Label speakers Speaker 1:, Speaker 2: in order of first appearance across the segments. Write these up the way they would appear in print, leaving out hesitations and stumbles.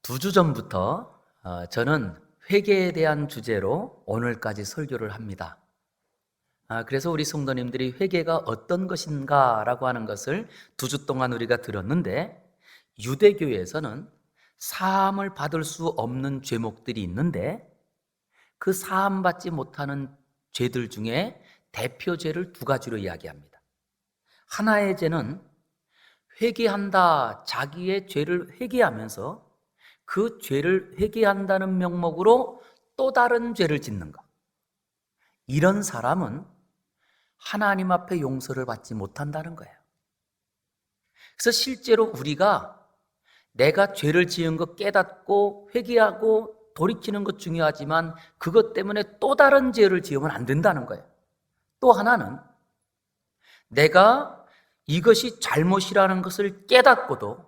Speaker 1: 두 주 전부터 저는 회개에 대한 주제로 오늘까지 설교를 합니다. 그래서 우리 성도님들이 회개가 어떤 것인가라고 하는 것을 두 주 동안 우리가 들었는데, 유대교에서는 사함을 받을 수 없는 죄목들이 있는데 그 사함받지 못하는 죄들 중에 대표 죄를 두 가지로 이야기합니다. 하나의 죄는 회개한다, 자기의 죄를 회개하면서 그 죄를 회개한다는 명목으로 또 다른 죄를 짓는 것. 이런 사람은 하나님 앞에 용서를 받지 못한다는 거예요. 그래서 실제로 우리가 내가 죄를 지은 것 깨닫고 회개하고 돌이키는 것 중요하지만 그것 때문에 또 다른 죄를 지으면 안 된다는 거예요. 또 하나는 내가 이것이 잘못이라는 것을 깨닫고도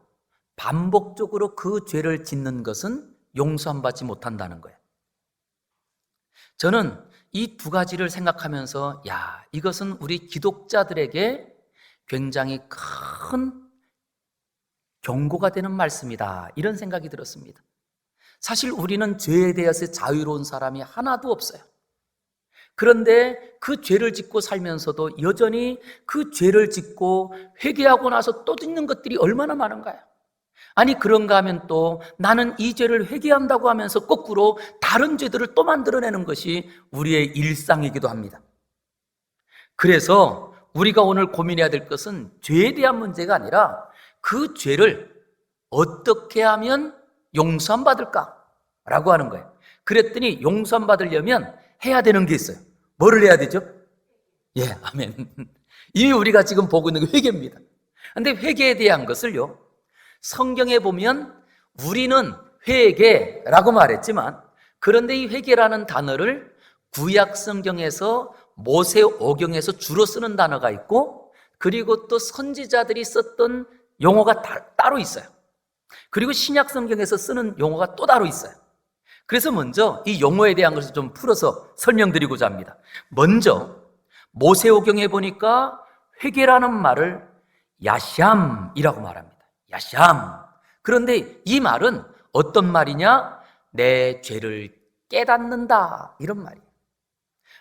Speaker 1: 반복적으로 그 죄를 짓는 것은 용서받지 못한다는 거예요. 저는 이 두 가지를 생각하면서 이것은 우리 기독자들에게 굉장히 큰 경고가 되는 말씀이다, 이런 생각이 들었습니다. 사실 우리는 죄에 대해서 자유로운 사람이 하나도 없어요. 그런데 그 죄를 짓고 살면서도 여전히 그 죄를 짓고 회개하고 나서 또 짓는 것들이 얼마나 많은가요? 아니, 그런가 하면 또 나는 이 죄를 회개한다고 하면서 거꾸로 다른 죄들을 또 만들어내는 것이 우리의 일상이기도 합니다. 그래서 우리가 오늘 고민해야 될 것은 죄에 대한 문제가 아니라 그 죄를 어떻게 하면 용서받을까라고 하는 거예요. 그랬더니 용서받으려면 해야 되는 게 있어요. 뭐를 해야 되죠? 아멘. 이미 우리가 지금 보고 있는 게 회개입니다. 그런데 회개에 대한 것을요, 성경에 보면 우리는 회개라고 말했지만, 그런데 이 회개라는 단어를 구약 성경에서 모세오경에서 주로 쓰는 단어가 있고, 그리고 또 선지자들이 썼던 용어가 따로 있어요. 그리고 신약 성경에서 쓰는 용어가 또 따로 있어요. 그래서 먼저 이 용어에 대한 것을 좀 풀어서 설명드리고자 합니다. 먼저 모세오경에 보니까 회개라는 말을 야샴이라고 말합니다. 야샴. 그런데 이 말은 어떤 말이냐? 내 죄를 깨닫는다, 이런 말이에요.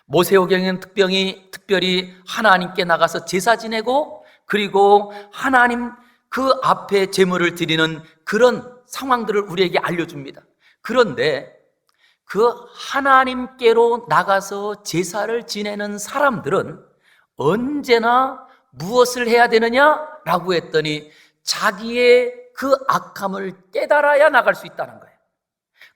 Speaker 1: 모세오경은 특별히 하나님께 나가서 제사 지내고, 그리고 하나님 그 앞에 제물을 드리는 그런 상황들을 우리에게 알려줍니다. 그런데 그 하나님께로 나가서 제사를 지내는 사람들은 언제나 무엇을 해야 되느냐라고 했더니 자기의 그 악함을 깨달아야 나갈 수 있다는 거예요.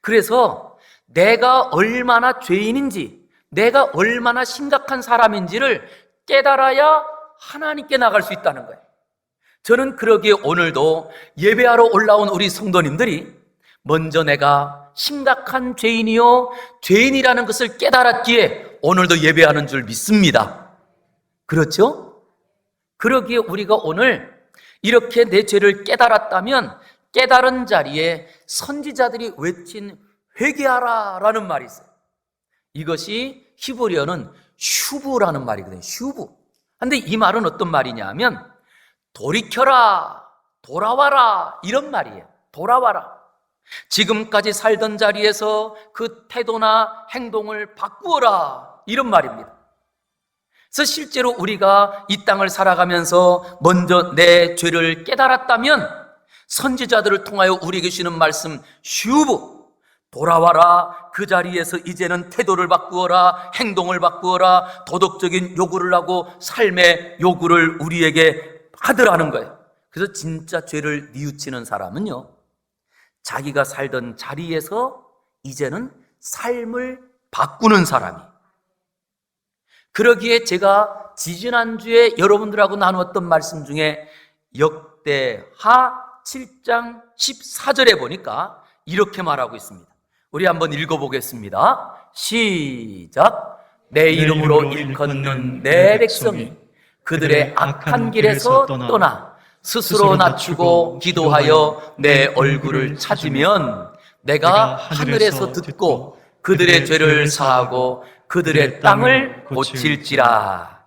Speaker 1: 그래서 내가 얼마나 죄인인지, 내가 얼마나 심각한 사람인지를 깨달아야 하나님께 나갈 수 있다는 거예요. 저는 그러기에 오늘도 예배하러 올라온 우리 성도님들이 먼저 내가 심각한 죄인이요, 죄인이라는 것을 깨달았기에 오늘도 예배하는 줄 믿습니다. 그렇죠? 그러기에 우리가 오늘 이렇게 내 죄를 깨달았다면 깨달은 자리에 선지자들이 외친 회개하라라는 말이 있어요. 이것이 히브리어는 슈브라는 말이거든요. 슈브. 근데 이 말은 어떤 말이냐 하면 돌이켜라, 돌아와라, 이런 말이에요. 돌아와라. 지금까지 살던 자리에서 그 태도나 행동을 바꾸어라, 이런 말입니다. 그래서 실제로 우리가 이 땅을 살아가면서 먼저 내 죄를 깨달았다면 선지자들을 통하여 우리에게 주시는 말씀 슈브, 돌아와라, 그 자리에서 이제는 태도를 바꾸어라, 행동을 바꾸어라, 도덕적인 요구를 하고 삶의 요구를 우리에게 하더라는 거예요. 그래서 진짜 죄를 뉘우치는 사람은요, 자기가 살던 자리에서 이제는 삶을 바꾸는 사람이. 그러기에 제가 지지난주에 여러분들하고 나누었던 말씀 중에 역대하 7장 14절에 보니까 이렇게 말하고 있습니다. 우리 한번 읽어보겠습니다. 시작. 내 이름으로 일컫는 내 백성이 그들의 악한 길에서 떠나 스스로 낮추고 기도하여 내 얼굴을 찾으면 내가 하늘에서 듣고 그들의 죄를 사하고 그들의 땅을 고칠지라.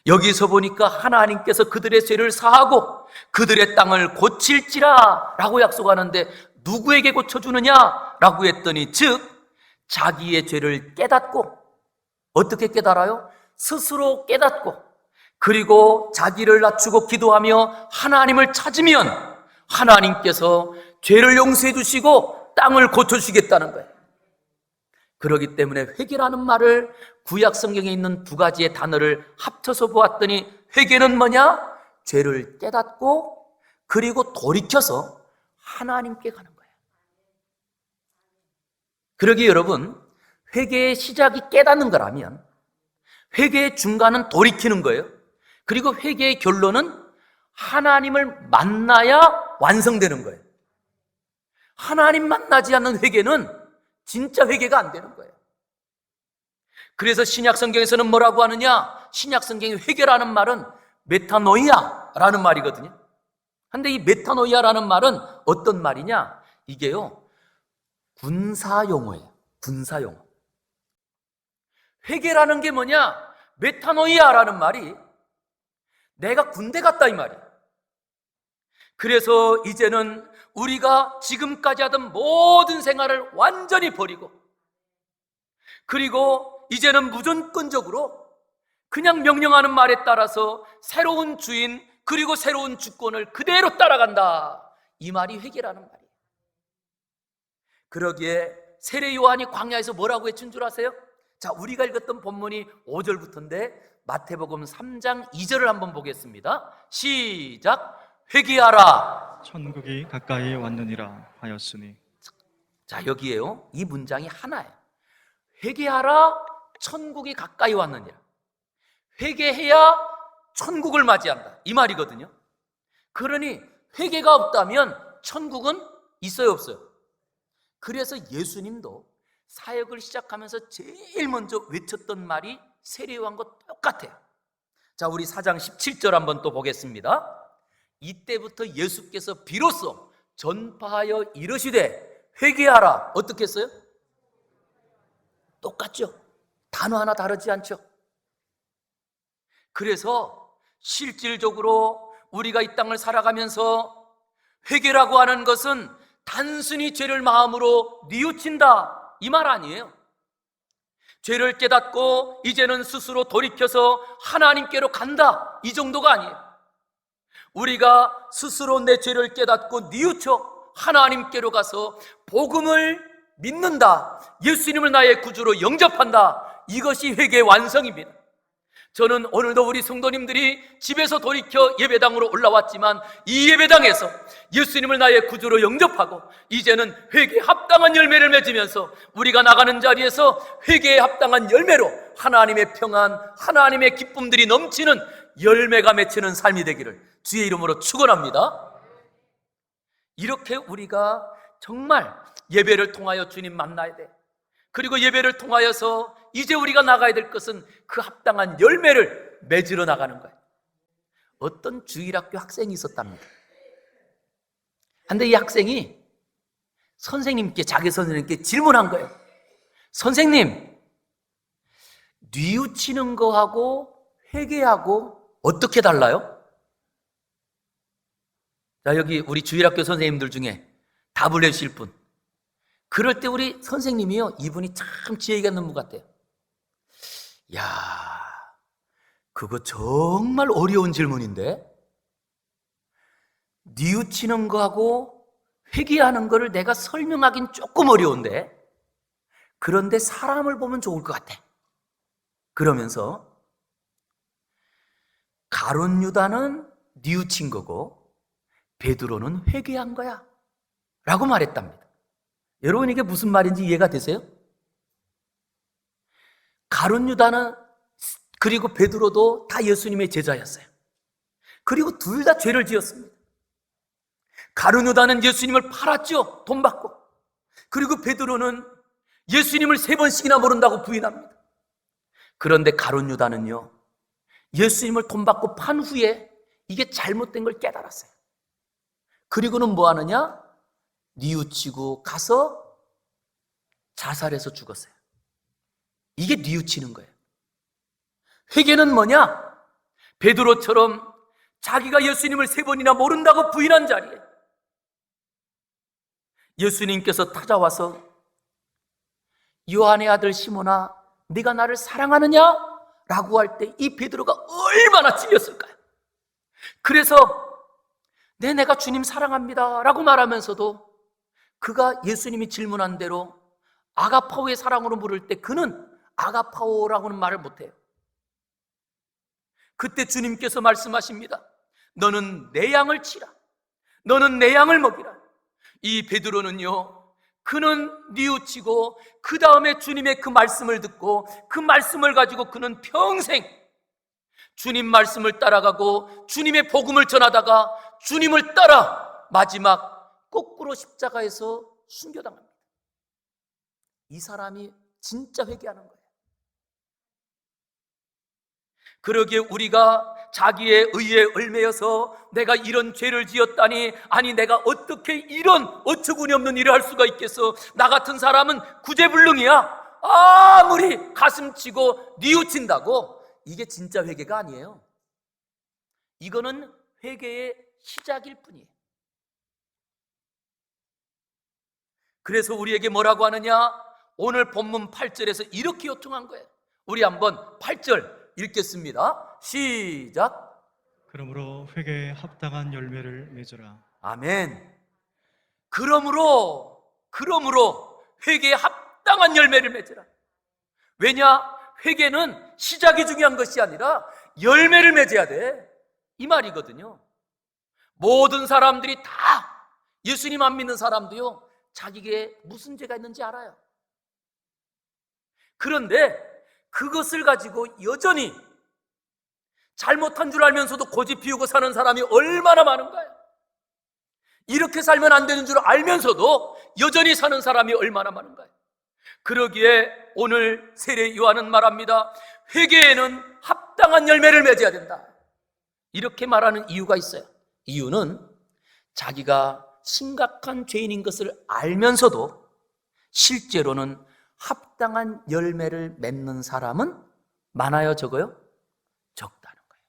Speaker 1: 여기서 보니까 하나님께서 그들의 죄를 사하고 그들의 땅을 고칠지라 라고 약속하는데 누구에게 고쳐주느냐라고 했더니 즉 자기의 죄를 깨닫고, 어떻게 깨달아요? 스스로 깨닫고, 그리고 자기를 낮추고 기도하며 하나님을 찾으면 하나님께서 죄를 용서해 주시고 땅을 고쳐주시겠다는 거예요. 그렇기 때문에 회개라는 말을 구약 성경에 있는 두 가지의 단어를 합쳐서 보았더니, 회개는 뭐냐? 죄를 깨닫고 그리고 돌이켜서 하나님께 가는 거예요. 그러기에 여러분, 회개의 시작이 깨닫는 거라면 회개의 중간은 돌이키는 거예요. 그리고 회개의 결론은 하나님을 만나야 완성되는 거예요. 하나님 만나지 않는 회개는 진짜 회개가 안 되는 거예요. 그래서 신약 성경에서는 뭐라고 하느냐? 신약 성경의 회개라는 말은 메타노이아라는 말이거든요. 근데 이 메타노이아라는 말은 어떤 말이냐? 이게요, 군사용어예요. 군사용어. 회개라는 게 뭐냐? 메타노이아라는 말이 내가 군대 갔다 이 말이에요. 그래서 이제는 우리가 지금까지 하던 모든 생활을 완전히 버리고, 그리고 이제는 무조건적으로 그냥 명령하는 말에 따라서 새로운 주인 그리고 새로운 주권을 그대로 따라간다, 이 말이 회개라는 말이에요. 그러기에 세례 요한이 광야에서 뭐라고 외친 줄 아세요? 자, 우리가 읽었던 본문이 5절부터인데 마태복음 3장 2절을 한번 보겠습니다. 시작. 회개하라,
Speaker 2: 천국이 가까이 왔느니라 하였으니.
Speaker 1: 자, 여기에요, 이 문장이 하나예요. 회개하라, 천국이 가까이 왔느니라. 회개해야 천국을 맞이한다, 이 말이거든요. 그러니 회개가 없다면 천국은 있어요, 없어요? 그래서 예수님도 사역을 시작하면서 제일 먼저 외쳤던 말이 세례요한과 똑같아요. 자, 우리 4장 17절 한번 또 보겠습니다. 이때부터 예수께서 비로소 전파하여 이르시되 회개하라. 어떻게 했어요? 똑같죠? 단어 하나 다르지 않죠? 그래서 실질적으로 우리가 이 땅을 살아가면서 회개라고 하는 것은 단순히 죄를 마음으로 뉘우친다, 이 말 아니에요. 죄를 깨닫고 이제는 스스로 돌이켜서 하나님께로 간다, 이 정도가 아니에요. 우리가 스스로 내 죄를 깨닫고 뉘우쳐 하나님께로 가서 복음을 믿는다, 예수님을 나의 구주로 영접한다, 이것이 회개의 완성입니다. 저는 오늘도 우리 성도님들이 집에서 돌이켜 예배당으로 올라왔지만 이 예배당에서 예수님을 나의 구주로 영접하고 이제는 회개에 합당한 열매를 맺으면서 우리가 나가는 자리에서 회개에 합당한 열매로 하나님의 평안, 하나님의 기쁨들이 넘치는 열매가 맺히는 삶이 되기를 주의 이름으로 축원합니다. 이렇게 우리가 정말 예배를 통하여 주님 만나야 돼. 그리고 예배를 통하여서 이제 우리가 나가야 될 것은 그 합당한 열매를 맺으러 나가는 거예요. 어떤 주일학교 학생이 있었답니다. 근데 이 학생이 선생님께, 자기 선생님께 질문한 거예요. 선생님, 뉘우치는 거하고 회개하고 어떻게 달라요? 자, 여기 우리 주일학교 선생님들 중에 답을 내주실 분. 그럴 때 우리 선생님이요, 이분이 참 지혜가 있는 분 같아요. 야, 그거 정말 어려운 질문인데, 뉘우치는 거하고 회개하는 거를 내가 설명하긴 조금 어려운데, 그런데 사람을 보면 좋을 것 같아. 그러면서 가룟 유다는 뉘우친 거고 베드로는 회개한 거야 라고 말했답니다. 여러분, 이게 무슨 말인지 이해가 되세요? 가룟 유다는 그리고 베드로도 다 예수님의 제자였어요. 그리고 둘 다 죄를 지었습니다. 가룟 유다는 예수님을 팔았죠, 돈 받고. 그리고 베드로는 예수님을 3번씩이나 모른다고 부인합니다. 그런데 가룟 유다는요, 예수님을 돈 받고 판 후에 이게 잘못된 걸 깨달았어요. 그리고는 뭐 하느냐? 뉘우치고 가서 자살해서 죽었어요. 이게 뉘우치는 거예요. 회개는 뭐냐? 베드로처럼 자기가 예수님을 3번이나 모른다고 부인한 자리에 예수님께서 찾아와서 요한의 아들 시몬아, 네가 나를 사랑하느냐? 라고 할 때 이 베드로가 얼마나 찔렸을까요? 그래서 내가 주님 사랑합니다 라고 말하면서도 그가 예수님이 질문한 대로 아가파오의 사랑으로 물을 때 그는 아가파오라고는 말을 못해요. 그때 주님께서 말씀하십니다. 너는 내 양을 치라. 너는 내 양을 먹이라. 이 베드로는요, 그는 뉘우치고 그 다음에 주님의 그 말씀을 듣고 그 말씀을 가지고 그는 평생 주님 말씀을 따라가고 주님의 복음을 전하다가 주님을 따라 마지막 거꾸로 십자가에서 순교당합니다. 이 사람이 진짜 회개하는 거예요. 그러기에 우리가 자기의 의에 얽매여서 내가 이런 죄를 지었다니, 아니 내가 어떻게 이런 어처구니 없는 일을 할 수가 있겠어, 나 같은 사람은 구제불능이야, 아무리 가슴치고 뉘우친다고, 이게 진짜 회개가 아니에요. 이거는 회개의 시작일 뿐이에요. 그래서 우리에게 뭐라고 하느냐? 오늘 본문 8절에서 이렇게 요청한 거예요. 우리 한번 8절 읽겠습니다. 시작.
Speaker 2: 그러므로 회개에 합당한 열매를 맺으라.
Speaker 1: 아멘. 그러므로 회개에 합당한 열매를 맺으라. 왜냐? 회개는 시작이 중요한 것이 아니라 열매를 맺어야 돼, 이 말이거든요. 모든 사람들이 다, 예수님 안 믿는 사람도요, 자기에게 무슨 죄가 있는지 알아요. 그런데 그것을 가지고 여전히 잘못한 줄 알면서도 고집 피우고 사는 사람이 얼마나 많은가요? 이렇게 살면 안 되는 줄 알면서도 여전히 사는 사람이 얼마나 많은가요? 그러기에 오늘 세례 요한은 말합니다. 회개에는 합당한 열매를 맺어야 된다. 이렇게 말하는 이유가 있어요. 이유는 자기가 심각한 죄인인 것을 알면서도 실제로는 합당한 열매를 맺는 사람은 많아요, 적어요? 적다는 거예요.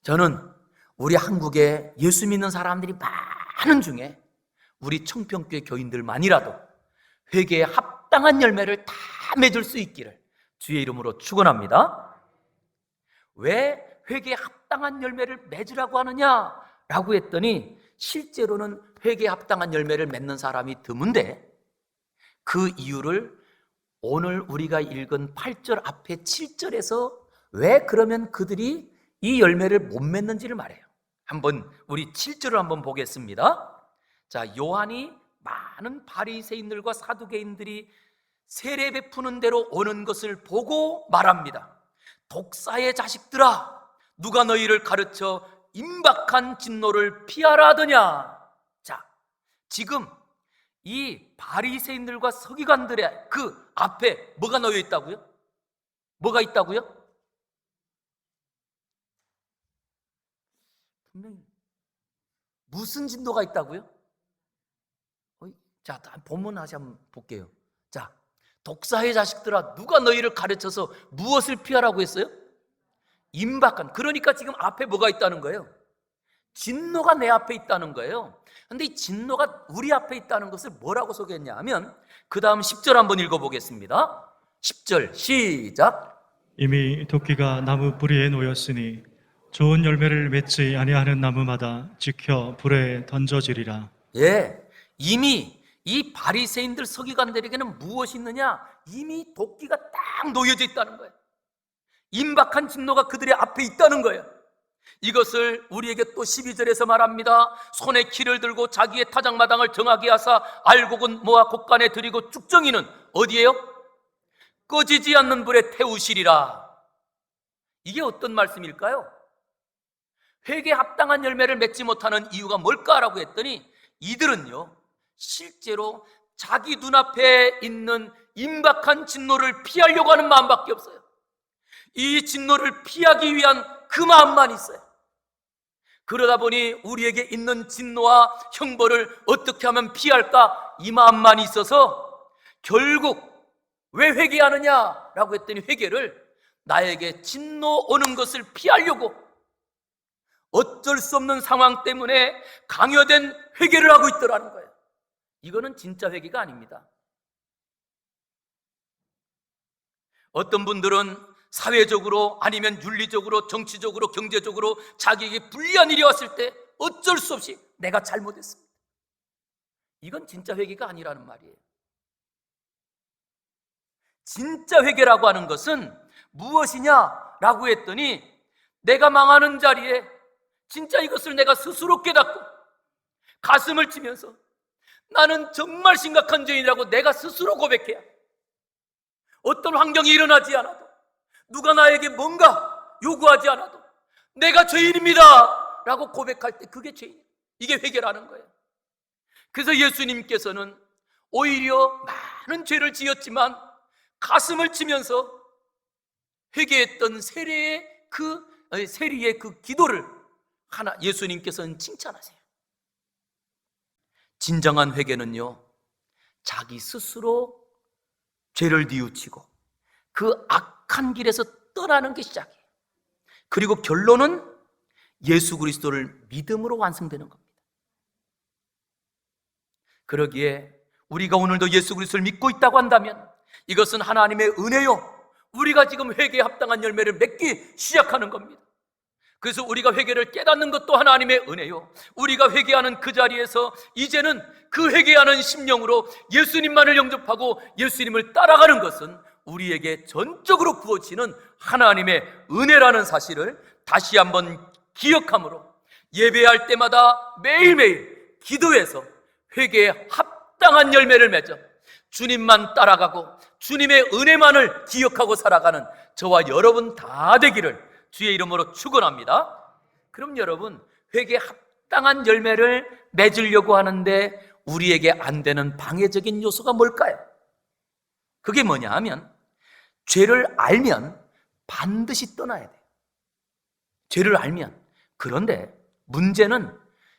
Speaker 1: 저는 우리 한국에 예수 믿는 사람들이 많은 중에 우리 청평교회 교인들만이라도 회개에 합당한 열매를 다 맺을 수 있기를 주의 이름으로 축원합니다. 왜 회개에 합당한 열매를 맺으라고 하느냐라고 했더니 실제로는 회개에 합당한 열매를 맺는 사람이 드문데, 그 이유를 오늘 우리가 읽은 8절 앞에 7절에서 왜 그러면 그들이 이 열매를 못 맺는지를 말해요. 한번 우리 7절을 한번 보겠습니다. 자, 요한이 많은 바리새인들과 사두개인들이 세례 베푸는 대로 오는 것을 보고 말합니다. 독사의 자식들아, 누가 너희를 가르쳐 임박한 진노를 피하라 하더냐. 자, 지금 이 바리새인들과 서기관들의 그 앞에 뭐가 놓여 있다고요? 뭐가 있다고요? 분명히 무슨 진노가 있다고요? 자, 본문 다시 한번 볼게요. 자, 독사의 자식들아, 누가 너희를 가르쳐서 무엇을 피하라고 했어요? 임박한, 그러니까 지금 앞에 뭐가 있다는 거예요? 진노가 내 앞에 있다는 거예요. 근데 이 진노가 우리 앞에 있다는 것을 뭐라고 소개했냐 하면 그 다음 10절 한번 읽어보겠습니다. 10절 시작.
Speaker 2: 이미 도끼가 나무 뿌리에 놓였으니 좋은 열매를 맺지 아니하는 나무마다 지켜 불에 던져지리라.
Speaker 1: 예, 이미 이 바리새인들 서기관들에게는 무엇이 있느냐? 이미 도끼가 딱 놓여져 있다는 거예요. 임박한 진노가 그들의 앞에 있다는 거예요. 이것을 우리에게 또 12절에서 말합니다. 손에 키를 들고 자기의 타작마당을 정하게 하사 알곡은 모아 곡간에 들이고 쭉정이는 어디에요? 꺼지지 않는 불에 태우시리라. 이게 어떤 말씀일까요? 회개에 합당한 열매를 맺지 못하는 이유가 뭘까라고 했더니 이들은요, 실제로 자기 눈앞에 있는 임박한 진노를 피하려고 하는 마음밖에 없어요. 이 진노를 피하기 위한 그 마음만 있어요. 그러다 보니 우리에게 있는 진노와 형벌을 어떻게 하면 피할까, 이 마음만 있어서 결국 왜 회개하느냐라고 했더니 회개를 나에게 진노 오는 것을 피하려고, 어쩔 수 없는 상황 때문에 강요된 회개를 하고 있더라는 거예요. 이거는 진짜 회개가 아닙니다. 어떤 분들은 사회적으로 아니면 윤리적으로 정치적으로 경제적으로 자기에게 불리한 일이 왔을 때 어쩔 수 없이 내가 잘못했습니다. 이건 진짜 회개가 아니라는 말이에요. 진짜 회개라고 하는 것은 무엇이냐라고 했더니 내가 망하는 자리에 진짜 이것을 내가 스스로 깨닫고 가슴을 치면서 나는 정말 심각한 죄인이라고 내가 스스로 고백해야 해. 어떤 환경이 일어나지 않아도 누가 나에게 뭔가 요구하지 않아도 내가 죄인입니다 라고 고백할 때 그게 죄인, 이게 회개라는 거예요. 그래서 예수님께서는 오히려 많은 죄를 지었지만 가슴을 치면서 회개했던 세리의 그 기도를 예수님께서는 칭찬하세요. 진정한 회개는요, 자기 스스로 죄를 뉘우치고 그 악한 길에서 떠나는 게 시작이에요. 그리고 결론은 예수 그리스도를 믿음으로 완성되는 겁니다. 그러기에 우리가 오늘도 예수 그리스도를 믿고 있다고 한다면 이것은 하나님의 은혜요, 우리가 지금 회개에 합당한 열매를 맺기 시작하는 겁니다. 그래서 우리가 회개를 깨닫는 것도 하나님의 은혜요, 우리가 회개하는 그 자리에서 이제는 그 회개하는 심령으로 예수님만을 영접하고 예수님을 따라가는 것은 우리에게 전적으로 부어지는 하나님의 은혜라는 사실을 다시 한번 기억함으로 예배할 때마다 매일매일 기도해서 회개에 합당한 열매를 맺어 주님만 따라가고 주님의 은혜만을 기억하고 살아가는 저와 여러분 다 되기를 주의 이름으로 축원합니다. 그럼 여러분, 회개에 합당한 열매를 맺으려고 하는데 우리에게 안 되는 방해적인 요소가 뭘까요? 그게 뭐냐 하면 죄를 알면 반드시 떠나야 돼요. 죄를 알면. 그런데 문제는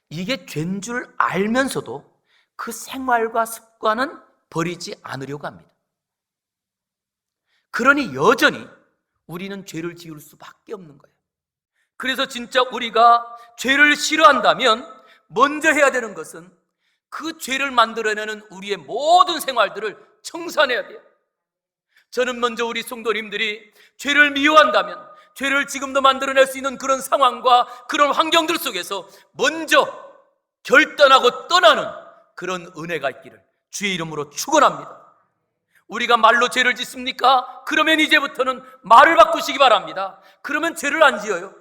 Speaker 1: 이게 죄인 줄 알면서도 그 생활과 습관은 버리지 않으려고 합니다. 그러니 여전히 우리는 죄를 지을 수밖에 없는 거예요. 그래서 진짜 우리가 죄를 싫어한다면 먼저 해야 되는 것은 그 죄를 만들어내는 우리의 모든 생활들을 청산해야 돼요. 저는 먼저 우리 성도님들이 죄를 미워한다면 죄를 지금도 만들어낼 수 있는 그런 상황과 그런 환경들 속에서 먼저 결단하고 떠나는 그런 은혜가 있기를 주의 이름으로 축원합니다. 우리가 말로 죄를 짓습니까? 그러면 이제부터는 말을 바꾸시기 바랍니다. 그러면 죄를 안 지어요.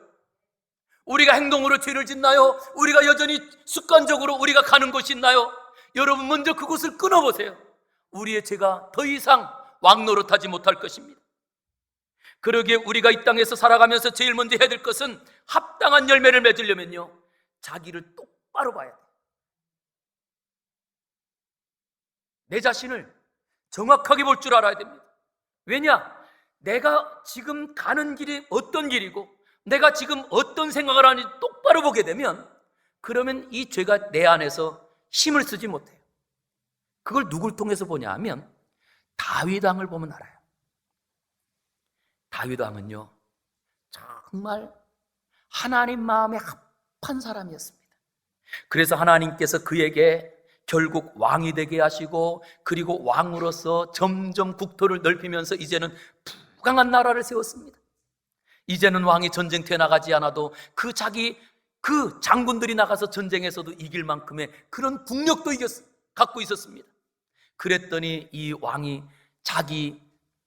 Speaker 1: 우리가 행동으로 죄를 짓나요? 우리가 여전히 습관적으로 우리가 가는 곳이 있나요? 여러분, 먼저 그곳을 끊어보세요. 우리의 죄가 더 이상 왕노릇하지 못할 것입니다. 그러기에 우리가 이 땅에서 살아가면서 제일 먼저 해야 될 것은 합당한 열매를 맺으려면요, 자기를 똑바로 봐야 돼요. 내 자신을 정확하게 볼 줄 알아야 됩니다. 왜냐? 내가 지금 가는 길이 어떤 길이고 내가 지금 어떤 생각을 하는지 똑바로 보게 되면 그러면 이 죄가 내 안에서 힘을 쓰지 못해요. 그걸 누굴 통해서 보냐 하면 다윗 왕을 보면 알아요. 다윗 왕은요, 정말 하나님 마음에 합한 사람이었습니다. 그래서 하나님께서 그에게 결국 왕이 되게 하시고 그리고 왕으로서 점점 국토를 넓히면서 이제는 부강한 나라를 세웠습니다. 이제는 왕이 전쟁터에 나가지 않아도 그 장군들이 나가서 전쟁에서도 이길 만큼의 그런 국력도 갖고 있었습니다. 그랬더니 이 왕이 자기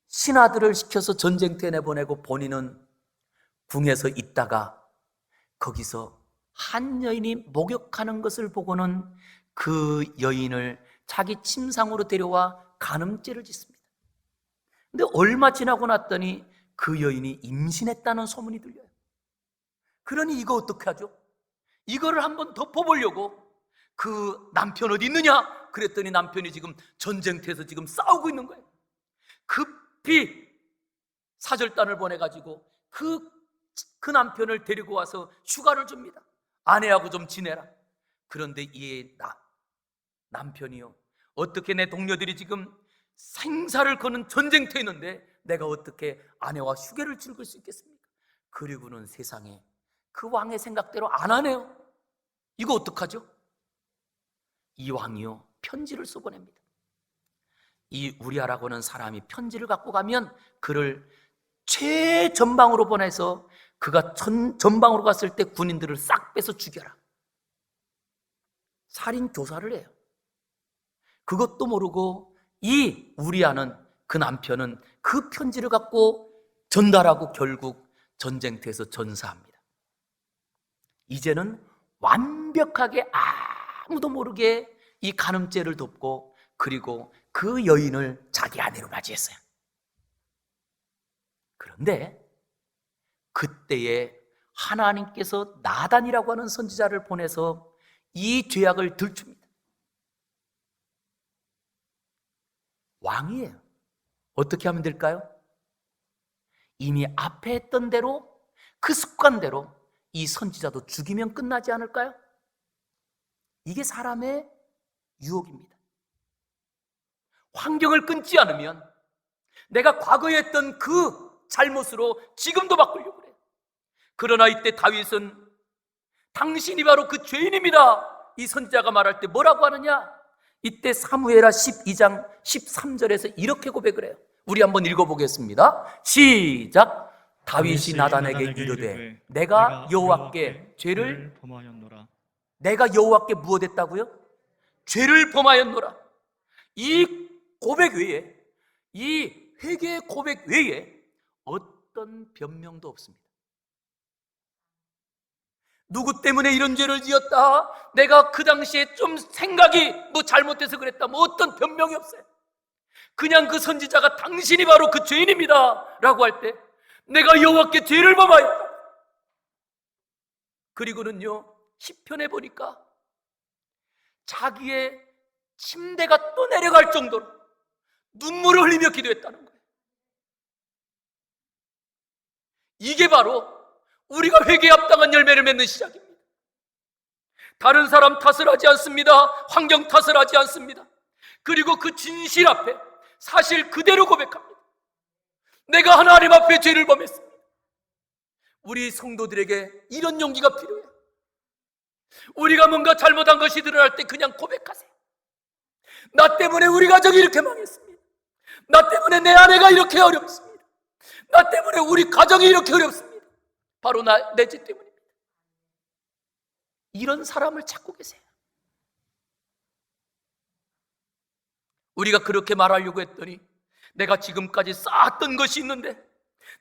Speaker 1: 신하들을 시켜서 전쟁터에 내보내고 본인은 궁에서 있다가 거기서 한 여인이 목욕하는 것을 보고는 그 여인을 자기 침상으로 데려와 간음죄를 짓습니다. 근데 얼마 지나고 났더니 그 여인이 임신했다는 소문이 들려요. 그러니 이거 어떻게 하죠? 이거를 한번 덮어보려고 그 남편 어디 있느냐? 그랬더니 남편이 지금 전쟁터에서 지금 싸우고 있는 거예요. 급히 사절단을 보내가지고 그 남편을 데리고 와서 휴가를 줍니다. 아내하고 좀 지내라. 그런데 이 남편이요, 어떻게 내 동료들이 지금 생사를 거는 전쟁터에 있는데 내가 어떻게 아내와 휴게를 즐길 수 있겠습니까? 그리고는 세상에 그 왕의 생각대로 안 하네요. 이거 어떡하죠? 이 왕이요, 편지를 써보냅니다. 이 우리아라고 하는 사람이 편지를 갖고 가면 그를 최전방으로 보내서 그가 전방으로 갔을 때 군인들을 싹 빼서 죽여라. 살인 교사를 해요. 그것도 모르고 이 우리아는, 그 남편은 그 편지를 갖고 전달하고 결국 전쟁터에서 전사합니다. 이제는 완벽하게 아무도 모르게 이 간음죄를 덮고, 그리고 그 여인을 자기 아내로 맞이했어요. 그런데 그때에 하나님께서 나단이라고 하는 선지자를 보내서 이 죄악을 들춥니다. 왕이에요. 어떻게 하면 될까요? 이미 앞에 했던 대로, 그 습관대로 이 선지자도 죽이면 끝나지 않을까요? 이게 사람의 유혹입니다. 환경을 끊지 않으면 내가 과거에 했던 그 잘못으로 지금도 바꾸려고 그래요. 그러나 이때 다윗은 당신이 바로 그 죄인입니다, 이 선지자가 말할 때 뭐라고 하느냐? 이때 사무엘하 12장 13절에서 이렇게 고백을 해요. 우리 한번 읽어보겠습니다. 시작. 다윗이 나단에게 이르되 내가 여호와께 죄를
Speaker 2: 범하였노라.
Speaker 1: 내가 여호와께 무엇했다고요? 죄를 범하였노라. 이 고백 외에, 이 회개의 고백 외에 어떤 변명도 없습니다. 누구 때문에 이런 죄를 지었다, 내가 그 당시에 좀 생각이 잘못돼서 그랬다, 어떤 변명이 없어요. 그냥 그 선지자가 당신이 바로 그 죄인입니다 라고 할 때 내가 여호와께 죄를 범하였다. 그리고는요, 시편에 보니까 자기의 침대가 또 내려갈 정도로 눈물을 흘리며 기도했다는 거예요. 이게 바로 우리가 회개에 합당한 열매를 맺는 시작입니다. 다른 사람 탓을 하지 않습니다. 환경 탓을 하지 않습니다. 그리고 그 진실 앞에 사실 그대로 고백합니다. 내가 하나님 앞에 죄를 범했습니다. 우리 성도들에게 이런 용기가 필요해요. 우리가 뭔가 잘못한 것이 드러날 때 그냥 고백하세요. 나 때문에 우리 가정이 이렇게 망했습니다. 나 때문에 내 아내가 이렇게 어렵습니다. 나 때문에 우리 가정이 이렇게 어렵습니다. 바로 내 죄 때문입니다. 이런 사람을 찾고 계세요. 우리가 그렇게 말하려고 했더니 내가 지금까지 쌓았던 것이 있는데,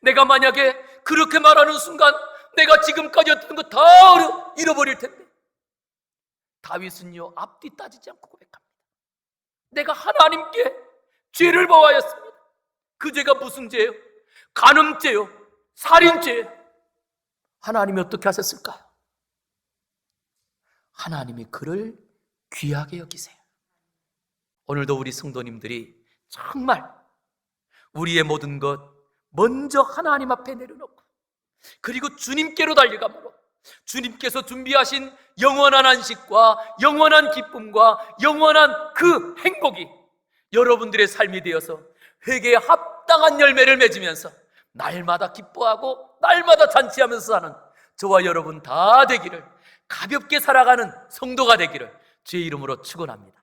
Speaker 1: 내가 만약에 그렇게 말하는 순간 내가 지금까지 했던 거 다 잃어버릴 텐데, 다윗은요, 앞뒤 따지지 않고 고백합니다. 내가 하나님께 죄를 범하였습니다. 그 죄가 무슨 죄예요? 간음죄요, 살인죄예요. 하나님이 어떻게 하셨을까요? 하나님이 그를 귀하게 여기세요. 오늘도 우리 성도님들이 정말 우리의 모든 것 먼저 하나님 앞에 내려놓고, 그리고 주님께로 달려가므로 주님께서 준비하신 영원한 안식과 영원한 기쁨과 영원한 그 행복이 여러분들의 삶이 되어서 회개에 합당한 열매를 맺으면서 날마다 기뻐하고 날마다 잔치하면서 사는 저와 여러분 다 되기를, 가볍게 살아가는 성도가 되기를 주의 이름으로 축원합니다.